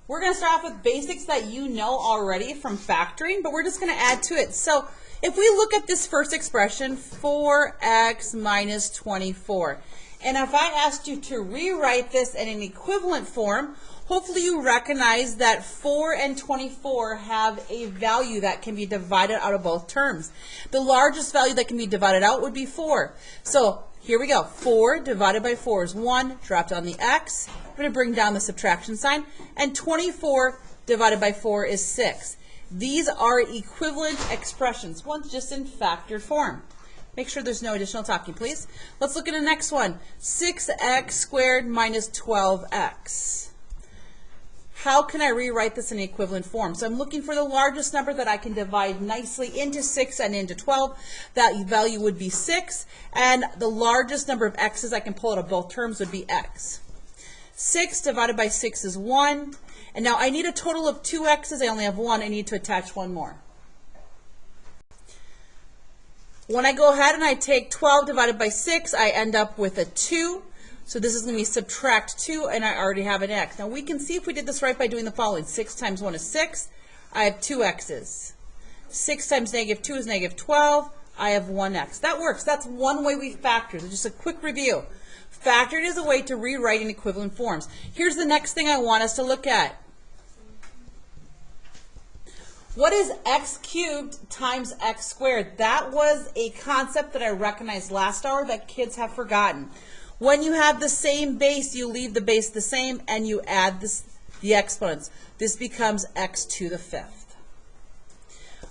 We're going to start off with basics that you know already from factoring, but we're just going to add to it. So if we look at this first expression, 4x minus 24, and if I asked you to rewrite this in an equivalent form, hopefully you recognize that 4 and 24 have a value that can be divided out of both terms. The largest value that can be divided out would be 4. So here we go. 4 divided by 4 is 1. Drop down the x. I'm going to bring down the subtraction sign. And 24 divided by 4 is 6. These are equivalent expressions. One's just in factored form. Make sure there's no additional talking, please. Let's look at the next one. 6x squared minus 12x. How can I rewrite this in equivalent form? So I'm looking for the largest number that I can divide nicely into 6 and into 12. That value would be 6. And the largest number of x's I can pull out of both terms would be x. 6 divided by 6 is 1. And now I need a total of 2 x's. I only have 1. I need to attach one more. When I go ahead and I take 12 divided by 6, I end up with a 2. So this is going to be subtract 2, and I already have an x. Now we can see if we did this right by doing the following. 6 times 1 is 6. I have 2 x's. 6 times negative 2 is negative 12. I have 1 x. That works. That's one way we factor. So just a quick review. Factored is a way to rewrite in equivalent forms. Here's the next thing I want us to look at. What is x cubed times x squared? That was a concept that I recognized last hour that kids have forgotten. When you have the same base, you leave the base the same and you add the exponents. This becomes x to the 5th.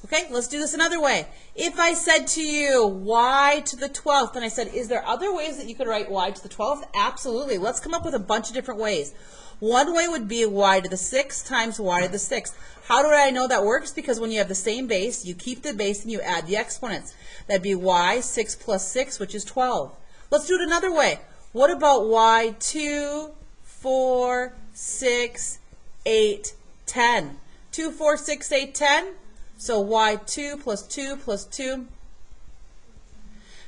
Okay, let's do this another way. If I said to you y to the 12th, and I said, is there other ways that you could write y to the 12th? Absolutely. Let's come up with a bunch of different ways. One way would be y to the 6th times y to the 6th. How do I know that works? Because when you have the same base, you keep the base and you add the exponents. That'd be y, 6 plus 6, which is 12. Let's do it another way. What about y 2, 4, 6, 8, 10? 2, 4, 6, 8, 10. So y 2 plus 2 plus 2.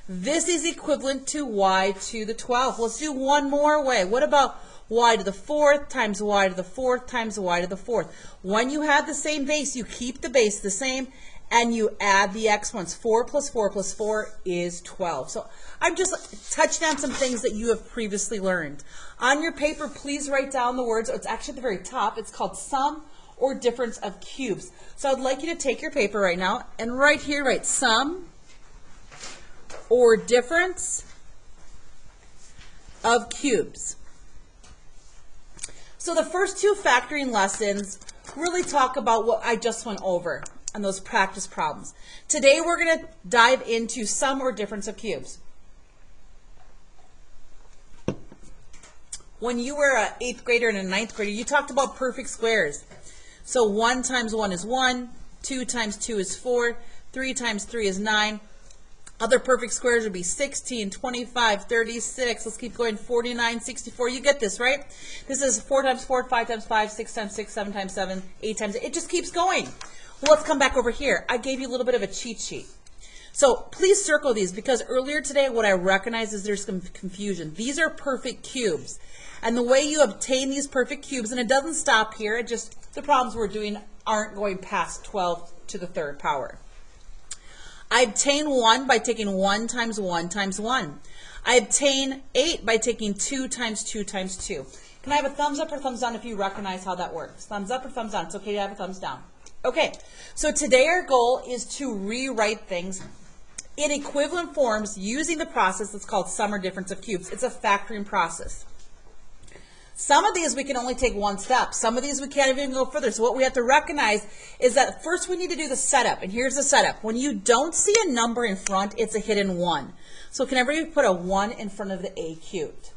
This is equivalent to y to the 12th. Let's do one more way. What about y to the 4th times y to the 4th times y to the 4th? When you have the same base, you keep the base the same and you add the exponents. 4 plus 4 plus 4 is 12. So I'm just touching on some things that you have previously learned. On your paper, please write down the words. It's actually at the very top. It's called sum or difference of cubes. So I'd like you to take your paper right now and right here write sum or difference of cubes. So the first two factoring lessons really talk about what I just went over and those practice problems. Today we're going to dive into sum or difference of cubes. When you were an 8th grader and a 9th grader, you talked about perfect squares. So 1 times 1 is 1, 2 times 2 is 4, 3 times 3 is 9. Other perfect squares would be 16, 25, 36. Let's keep going, 49, 64. You get this, right? This is 4 times 4, 5 times 5, 6 times 6, 7 times 7, 8 times 8. It just keeps going. Well, let's come back over here. I gave you a little bit of a cheat sheet. So please circle these because earlier today what I recognize is there's some confusion. These are perfect cubes. And the way you obtain these perfect cubes, and it doesn't stop here, it just, the problems we're doing aren't going past 12 to the 3rd power. I obtain 1 by taking 1 times 1 times 1. I obtain 8 by taking 2 times 2 times 2. Can I have a thumbs up or thumbs down if you recognize how that works? Thumbs up or thumbs down? It's okay to have a thumbs down. Okay, so today our goal is to rewrite things in equivalent forms using the process that's called sum or difference of cubes. It's a factoring process. Some of these we can only take one step. Some of these we can't even go further. So what we have to recognize is that first we need to do the setup. And here's the setup. When you don't see a number in front, it's a hidden 1. So can everybody put a 1 in front of the a cubed?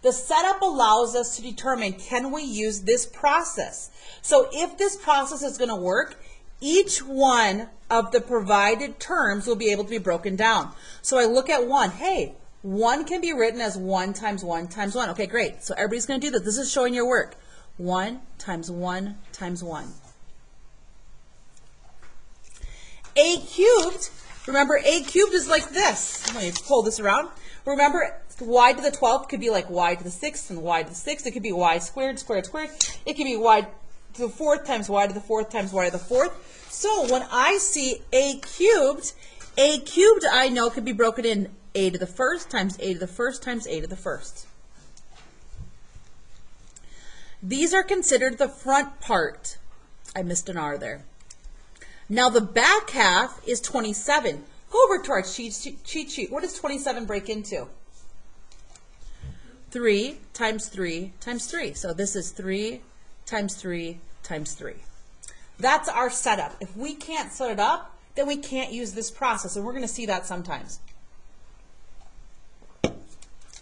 The setup allows us to determine, can we use this process? So if this process is going to work, each one of the provided terms will be able to be broken down. So I look at 1. Hey, 1 can be written as 1 times 1 times 1. Okay, great. So everybody's going to do this. This is showing your work. 1 times 1 times 1. A cubed, remember a cubed is like this. Let me pull this around. Remember, y to the 12th could be like y to the 6th and y to the 6th. It could be y squared, squared, squared. It could be y to the 4th times y to the 4th times y to the 4th. So when I see a cubed I know could be broken in a to the 1st times a to the 1st times a to the 1st. These are considered the front part. I missed an R there. Now the back half is 27. Go over to our cheat sheet. What does 27 break into? 3 times 3 times 3. So this is 3 times 3 times 3. That's our setup. If we can't set it up, then we can't use this process, and we're going to see that sometimes.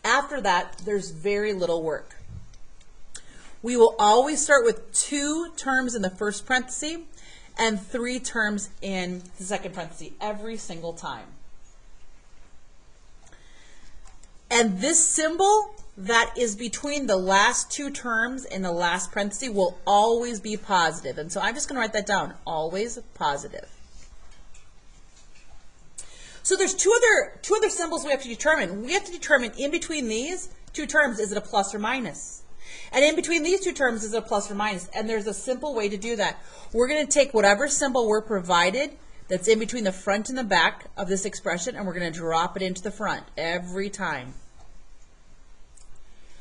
After that, there's very little work. We will always start with 2 terms in the first parenthesis and 3 terms in the second parenthesis every single time. And this symbol that is between the last 2 terms in the last parenthesis will always be positive. And so I'm just going to write that down, always positive. So there's two other symbols we have to determine. We have to determine in between these 2 terms, is it a plus or minus? And in between these 2 terms, is it a plus or minus? And there's a simple way to do that. We're going to take whatever symbol we're provided that's in between the front and the back of this expression, and we're going to drop it into the front every time.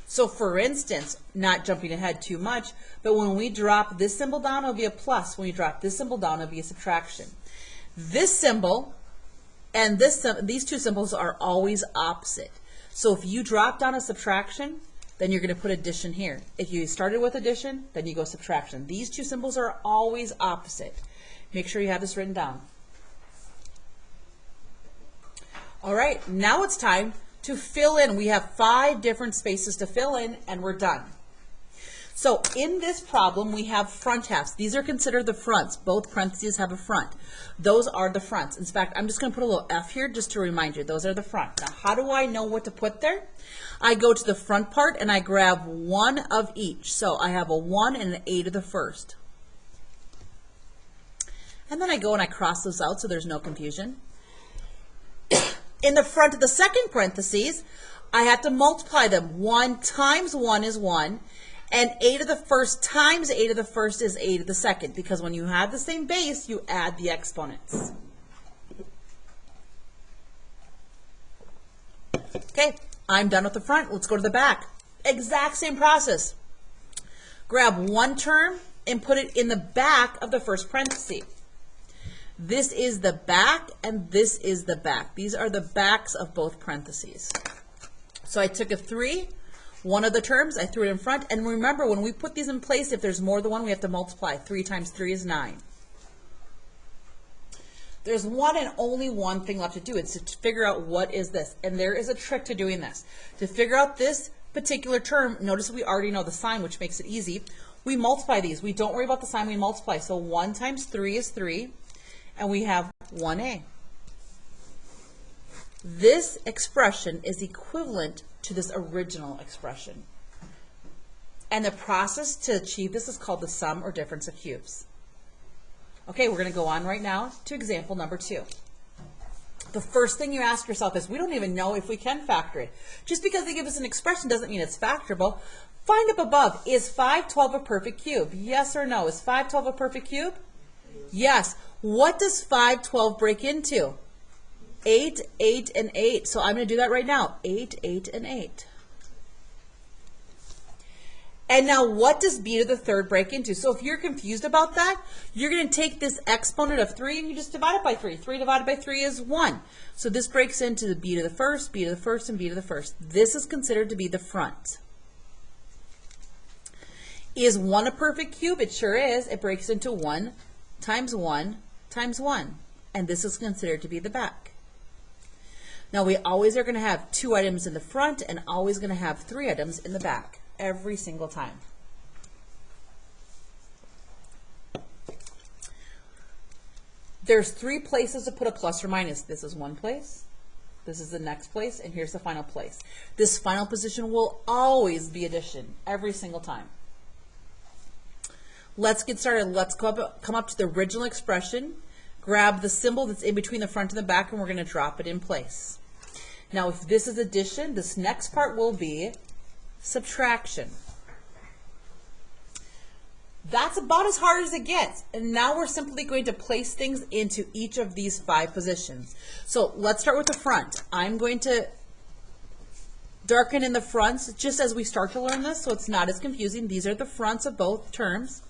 So for instance, not jumping ahead too much, but when we drop this symbol down, it'll be a plus. When we drop this symbol down, it'll be a subtraction. This symbol and these 2 symbols are always opposite. So if you drop down a subtraction, then you're going to put addition here. If you started with addition, then you go subtraction. These 2 symbols are always opposite. Make sure you have this written down. All right, now it's time to fill in. We have 5 different spaces to fill in, and we're done. So in this problem, we have front halves. These are considered the fronts. Both parentheses have a front. Those are the fronts. In fact, I'm just going to put a little F here just to remind you. Those are the front. Now, how do I know what to put there? I go to the front part, and I grab 1 of each. So I have a 1 and an a to the first. And then I go and I cross those out so there's no confusion. In the front of the second parentheses, I have to multiply them. 1 times 1 is 1, and a to the first times a to the first is a to the second, because when you have the same base, you add the exponents. Okay, I'm done with the front. Let's go to the back. Exact same process. Grab 1 term and put it in the back of the first parenthesis. This is the back, and this is the back. These are the backs of both parentheses. So I took a 3, one of the terms, I threw it in front, and remember, when we put these in place, if there's more than 1, we have to multiply. 3 times 3 is 9. There's one and only one thing left to do. It's to figure out what is this, and there is a trick to doing this. To figure out this particular term, notice we already know the sign, which makes it easy. We multiply these. We don't worry about the sign, we multiply. So 1 times 3 is 3. And we have 1a. This expression is equivalent to this original expression. And the process to achieve this is called the sum or difference of cubes. Okay, we're going to go on right now to example number 2. The first thing you ask yourself is, we don't even know if we can factor it. Just because they give us an expression doesn't mean it's factorable. Find up above, is 512 a perfect cube? Yes or no? Is 512 a perfect cube? Yes. What does 512 break into? 8, 8, and 8. So I'm going to do that right now. 8, 8, and 8. And now what does b to the third break into? So if you're confused about that, you're going to take this exponent of 3 and you just divide it by 3. 3 divided by 3 is 1. So this breaks into the b to the first, b to the first, and b to the first. This is considered to be the front. Is 1 a perfect cube? It sure is. It breaks into 1 times 1 times 1, and this is considered to be the back. Now we always are going to have 2 items in the front and always going to have 3 items in the back every single time. There's 3 places to put a plus or minus. This is one place, this is the next place, and here's the final place. This final position will always be addition every single time. Let's get started. Let's come up to the original expression, grab the symbol that's in between the front and the back, and we're going to drop it in place. Now, if this is addition, this next part will be subtraction. That's about as hard as it gets. And now we're simply going to place things into each of these 5 positions. So let's start with the front. I'm going to darken in the fronts just as we start to learn this so it's not as confusing. These are the fronts of both terms.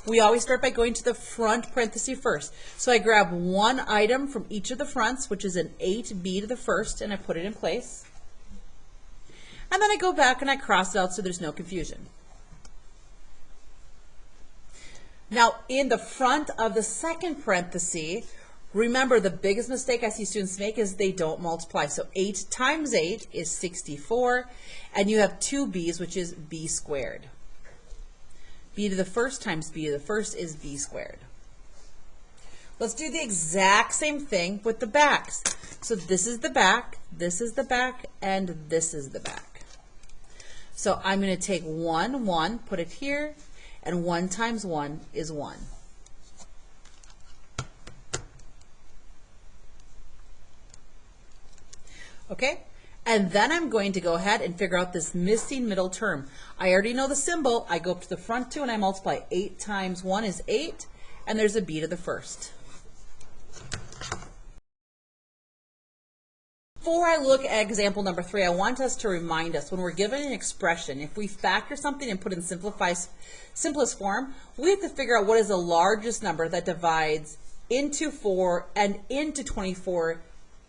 We always start by going to the front parenthesis first. So I grab one item from each of the fronts, which is an 8b to the first, and I put it in place. And then I go back and I cross it out so there's no confusion. Now, in the front of the second parenthesis, remember the biggest mistake I see students make is they don't multiply. So 8 times 8 is 64, and you have 2 b's, which is b squared. B to the first times b to the first is b squared. Let's do the exact same thing with the backs. So this is the back, and this is the back. So I'm going to take 1, 1, put it here, and 1 times 1 is 1. Okay? And then I'm going to go ahead and figure out this missing middle term. I already know the symbol. I go up to the front 2 and I multiply. 8 times 1 is 8, and there's a b to the first. Before I look at example number 3, I want us to remind us when we're given an expression, if we factor something and put it in simplest form, we have to figure out what is the largest number that divides into 4 and into 24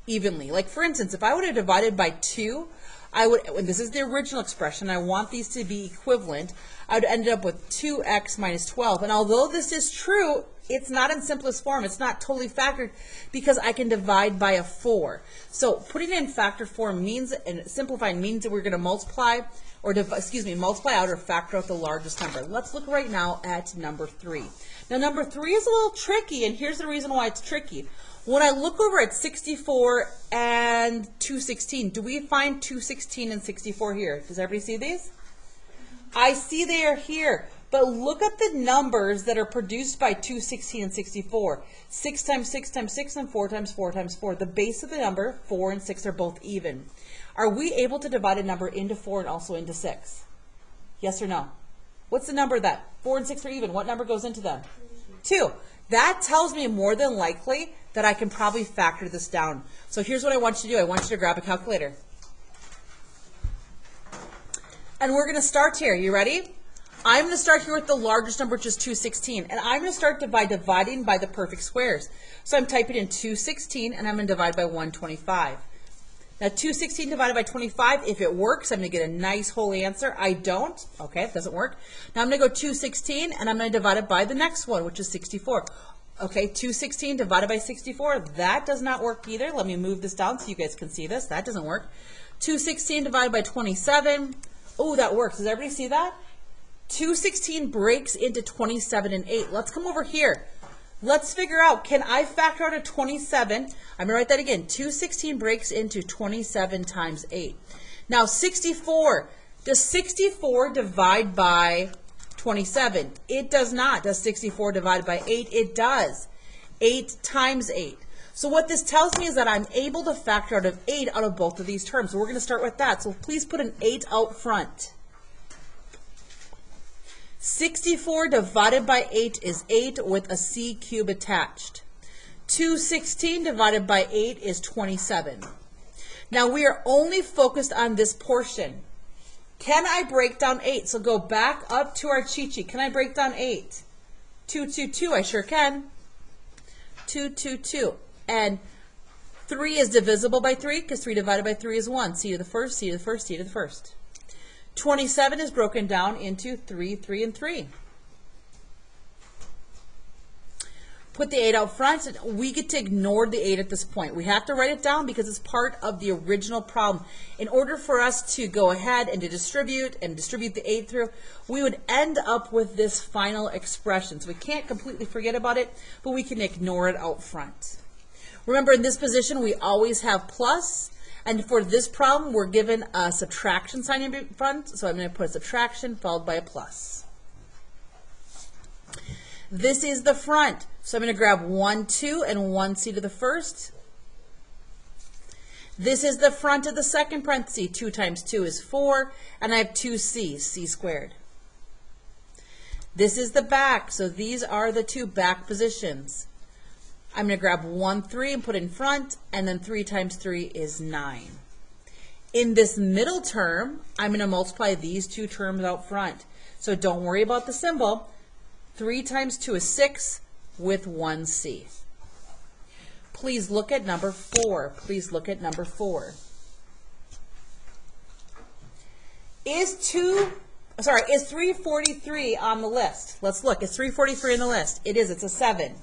evenly. Like for instance, if I would have divided by 2, I would, and this is the original expression, I want these to be equivalent, I would end up with 2x minus 12. And although this is true, it's not in simplest form. It's not totally factored because I can divide by a 4. So putting it in factor form means, and simplifying means that we're going to multiply, or multiply out or factor out the largest number. Let's look right now at number 3. Now number 3 is a little tricky, and here's the reason why it's tricky. When I look over at 64 and 216, do we find 216 and 64 here? Does everybody see these? I see they are here, but look at the numbers that are produced by 216 and 64. 6 times 6 times 6 and 4 times 4 times 4. The base of the number, 4 and 6 are both even. Are we able to divide a number into 4 and also into 6? Yes or no? What's the number that 4 and 6 are even? What number goes into them? 2. That tells me more than likely that I can probably factor this down. So here's what I want you to do. I want you to grab a calculator. And we're going to start here. You ready? I'm going to start here with the largest number, which is 216. And I'm going to start by dividing by the perfect squares. So I'm typing in 216, and I'm going to divide by 125. Now 216 divided by 25, if it works, I'm going to get a nice whole answer. I don't. Okay, it doesn't work. Now I'm going to go 216, and I'm going to divide it by the next one, which is 64. Okay, 216 divided by 64, that does not work either. Let me move this down so you guys can see this. That doesn't work. 216 divided by 27. Oh, that works. Does everybody see that? 216 breaks into 27 and 8. Let's come over here. Let's figure out, can I factor out a 27? I'm going to write that again. 216 breaks into 27 times 8. Now 64. Does 64 divide by 27? It does not. Does 64 divided by 8? It does. 8 times 8. So what this tells me is that I'm able to factor out of 8 out of both of these terms. So we're going to start with that. So please put an 8 out front. 64 divided by 8 is 8 with a c cube attached. 216 divided by 8 is 27. Now we are only focused on this portion. Can I break down 8? So go back up to our cheat sheet. Can I break down 8? 2, 2, 2. I sure can. 2, 2, 2. And 3 is divisible by 3 because 3 divided by 3 is 1. C to the first, C to the first, C to the first. 27 is broken down into 3, 3, and 3. Put the 8 out front. We get to ignore the 8 at this point. We have to write it down because it's part of the original problem. In order for us to go ahead and to distribute the 8 through, we would end up with this final expression. So we can't completely forget about it, but we can ignore it out front. Remember, in this position, we always have plus. And for this problem, we're given a subtraction sign in front. So I'm going to put a subtraction followed by a plus. This is the front. So I'm going to grab 1, 2, and 1 c to the first. This is the front of the second parenthesis. 2 times 2 is 4, and I have 2c, c squared. This is the back, so these are the two back positions. I'm going to grab 1, 3 and put in front, and then 3 times 3 is 9. In this middle term, I'm going to multiply these two terms out front. So don't worry about the symbol. 3 times 2 is 6 with 1c. Please look at number 4. Please look at number 4. Is 343 on the list? Let's look. Is 343 on the list? It is. It's a 7.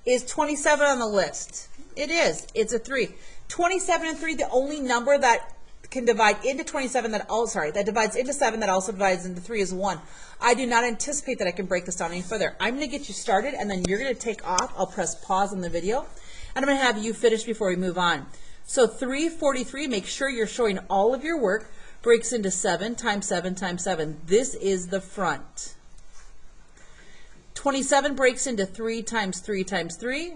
Is 27 on the list? It is. It's a 3. 27 and 3, the only number that can divide into 27 that divides into 7 that also divides into 3 is 1. I do not anticipate that I can break this down any further. I'm going to get you started, and then you're going to take off. I'll press pause on the video, and I'm going to have you finish before we move on. So 343, make sure you're showing all of your work, breaks into 7 times 7 times 7. This is the front. 27 breaks into 3 times 3 times 3,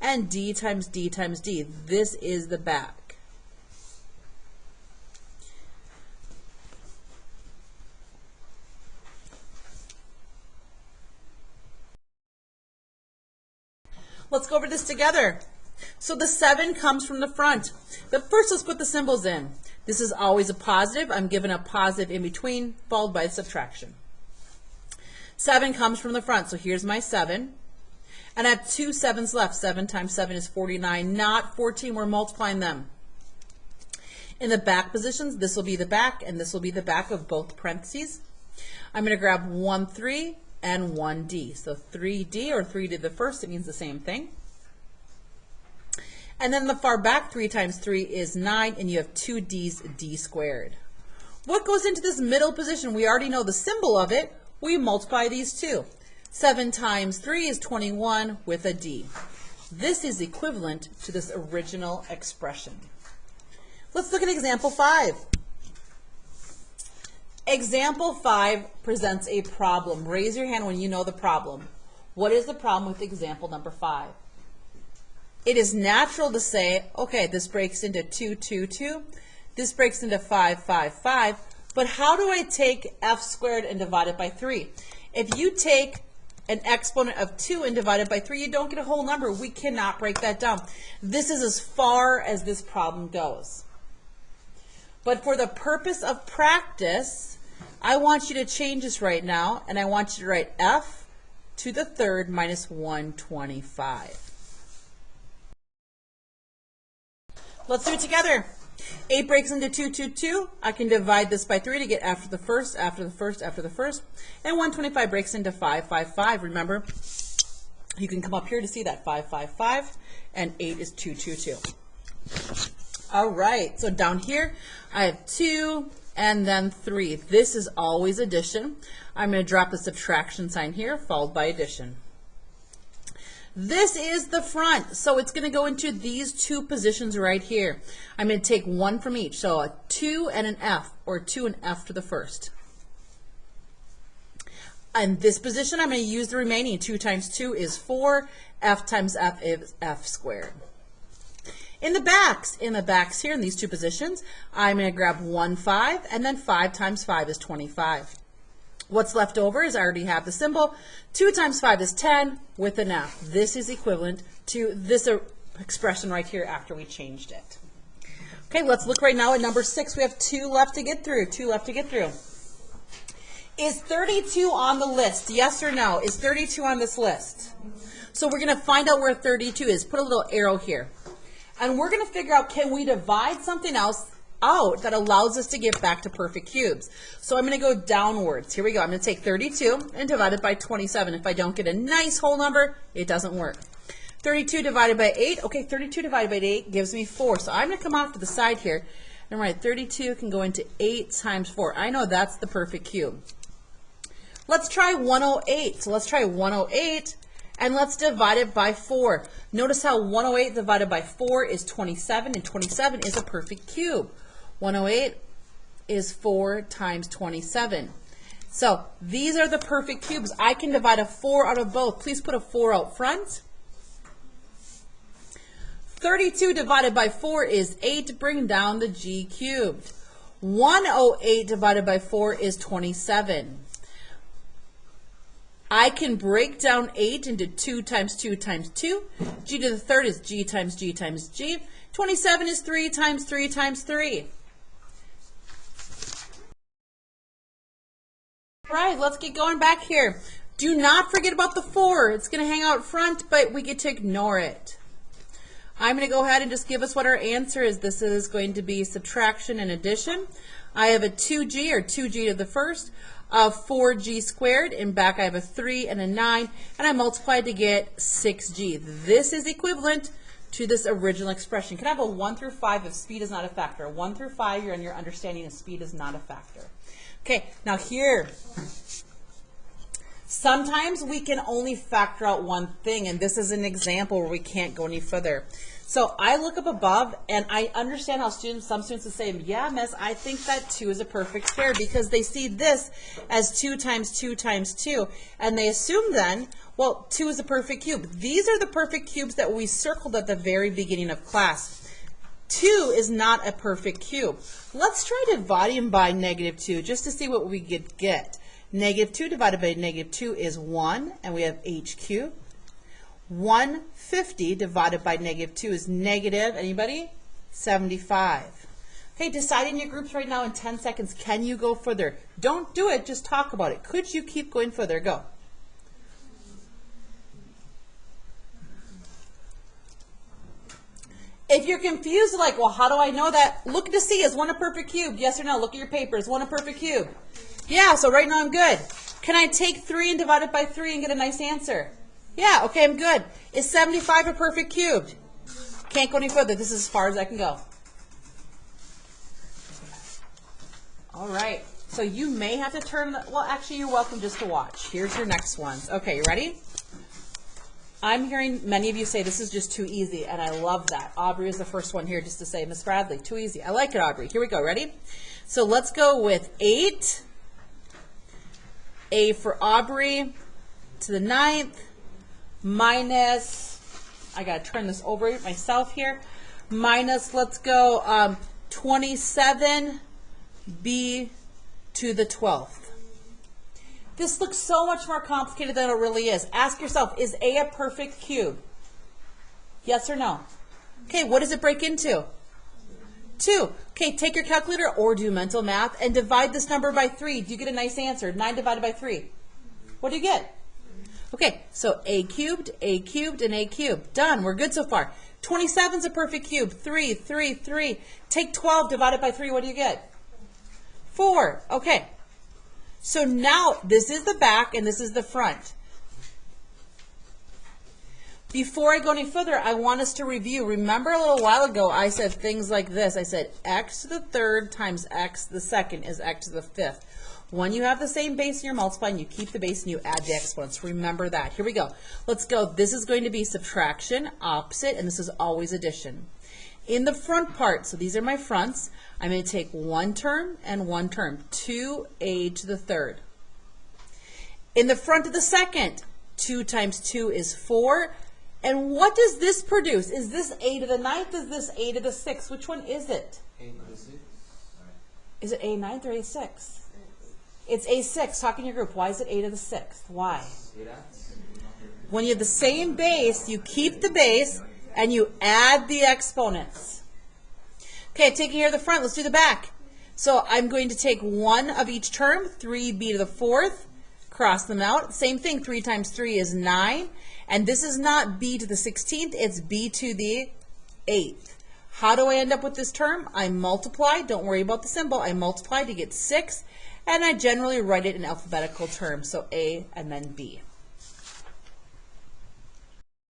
and d times d times d. This is the back. Let's go over this together. So the 7 comes from the front. But first, let's put the symbols in. This is always a positive. I'm given a positive in between, followed by subtraction. 7 comes from the front, so here's my 7. And I have 2 7s left. 7 times 7 is 49, not 14. We're multiplying them. In the back positions, this will be the back, and this will be the back of both parentheses. I'm going to grab 1, 3, and 1d. So 3d, or 3 to the first, it means the same thing. And then the far back, 3 times 3 is 9, and you have 2d's, d squared. What goes into this middle position? We already know the symbol of it. We multiply these two. 7 times 3 is 21 with a d. This is equivalent to this original expression. Let's look at example 5. Example 5 presents a problem. Raise your hand when you know the problem. What is the problem with example number 5? It is natural to say, okay, this breaks into 2, 2, 2. This breaks into 5, 5, 5. But how do I take f squared and divide it by 3? If you take an exponent of 2 and divide it by 3, you don't get a whole number. We cannot break that down. This is as far as this problem goes. But for the purpose of practice, I want you to change this right now, and I want you to write f to the third minus 125. Let's do it together. 8 breaks into 2, 2, 2. I can divide this by 3 to get after the first, after the first, after the first. And 125 breaks into 5, 5, 5. Remember, you can come up here to see that 5, 5, 5. And 8 is 2, 2, 2. All right, so down here, I have 2 and then 3. This is always addition. I'm going to drop the subtraction sign here, followed by addition. This is the front, so it's going to go into these two positions right here. I'm going to take one from each, so a 2 and an F, or 2 and F to the first. In this position, I'm going to use the remaining. 2 times 2 is 4. F times F is F squared. In the backs here, in these two positions, I'm going to grab 1, 5, and then 5 times 5 is 25. What's left over is I already have the symbol. 2 times 5 is 10 with an F. This is equivalent to this expression right here after we changed it. Okay, let's look right now at number 6. We have 2 left to get through. 2 left to get through. Is 32 on the list? Yes or no? Is 32 on this list? So we're going to find out where 32 is. Put a little arrow here. And we're going to figure out, can we divide something else out that allows us to get back to perfect cubes? So I'm going to go downwards. Here we go. I'm going to take 32 and divide it by 27. If I don't get a nice whole number, it doesn't work. 32 divided by 8. Okay, 32 divided by 8 gives me 4. So I'm going to come off to the side here and write 32 can go into 8 times 4. I know that's the perfect cube. Let's try 108. So let's try 108. And let's divide it by 4. Notice how 108 divided by 4 is 27, and 27 is a perfect cube. 108 is 4 times 27. So these are the perfect cubes. I can divide a 4 out of both. Please put a 4 out front. 32 divided by 4 is 8. Bring down the g cubed. 108 divided by 4 is 27. I can break down 8 into 2 times 2 times 2. G to the third is g times g times g. 27 is 3 times 3 times 3. All right, let's get going back here. Do not forget about the 4. It's going to hang out front, but we get to ignore it. I'm going to go ahead and just give us what our answer is. This is going to be subtraction and addition. I have a 2g, or 2g to the first, of 4g squared. In back I have a 3 and a 9, and I multiplied to get 6g. This is equivalent to this original expression. Can I have a 1 through 5 if speed is not a factor? 1 through 5, you're on your understanding of speed is not a factor. Okay, now here, sometimes we can only factor out one thing, and this is an example where we can't go any further. So I look up above, and I understand how some students will say, yeah, miss, I think that 2 is a perfect square, because they see this as 2 times 2 times 2, and they assume then, well, 2 is a perfect cube. These are the perfect cubes that we circled at the very beginning of class. 2 is not a perfect cube. Let's try dividing by -2 just to see what we get. -2 divided by -2 is 1, and we have h cubed. 150 divided by -2 is negative, anybody? 75. Okay, decide in your groups right now in 10 seconds, can you go further? Don't do it, just talk about it. Could you keep going further? Go. If you're confused, like, well, how do I know that? Look to see, is 1 a perfect cube? Yes or no? Look at your paper. Is 1 a perfect cube? Yeah, so right now I'm good. Can I take 3 and divide it by 3 and get a nice answer? Yeah, okay, I'm good. Is 75 a perfect cube? Can't go any further. This is as far as I can go. All right, so you may have to turn, well, actually, you're welcome just to watch. Here's your next ones. Okay, you ready? I'm hearing many of you say this is just too easy, and I love that. Aubrey is the first one here just to say, Miss Bradley, too easy. I like it, Aubrey. Here we go. Ready? So let's go with 8. A for Aubrey to the 9th minus, I got to turn this over myself here, minus, let's go, 27B to the 12th. This looks so much more complicated than it really is. Ask yourself, is A a perfect cube? Yes or no? Okay, what does it break into? 2. Okay, take your calculator or do mental math and divide this number by 3. Do you get a nice answer? 9 divided by 3. What do you get? Okay, so A cubed, and A cubed. Done. We're good so far. 27 is a perfect cube. 3, 3, 3. Take 12 divided by 3. What do you get? 4. Okay. So now this is the back and this is the front. Before I go any further, I want us to review. Remember a little while ago I said things like this. I said x to the third times x to the second is x to the fifth. When you have the same base and you're multiplying, you keep the base and you add the exponents. Remember that. Here we go. Let's go. This is going to be subtraction, opposite, and this is always addition. In the front part, so these are my fronts, I'm going to take one term and one term, 2a to the third. In the front of the second, 2 times 2 is 4. And what does this produce? Is this a to the 9th? Is this a to the 6th? Which one is it? A to the 6th. Is it a 9th or a 6th? It's a 6th. Talk in your group. Why is it a to the 6th? Why? When you have the same base, you keep the base and you add the exponents. Okay, taking care of the front, let's do the back. So I'm going to take one of each term, 3b to the 4th, cross them out. Same thing, 3 times 3 is 9. And this is not b to the 16th, it's b to the 8th. How do I end up with this term? I multiply, don't worry about the symbol, I multiply to get 6, and I generally write it in alphabetical terms, so a and then b.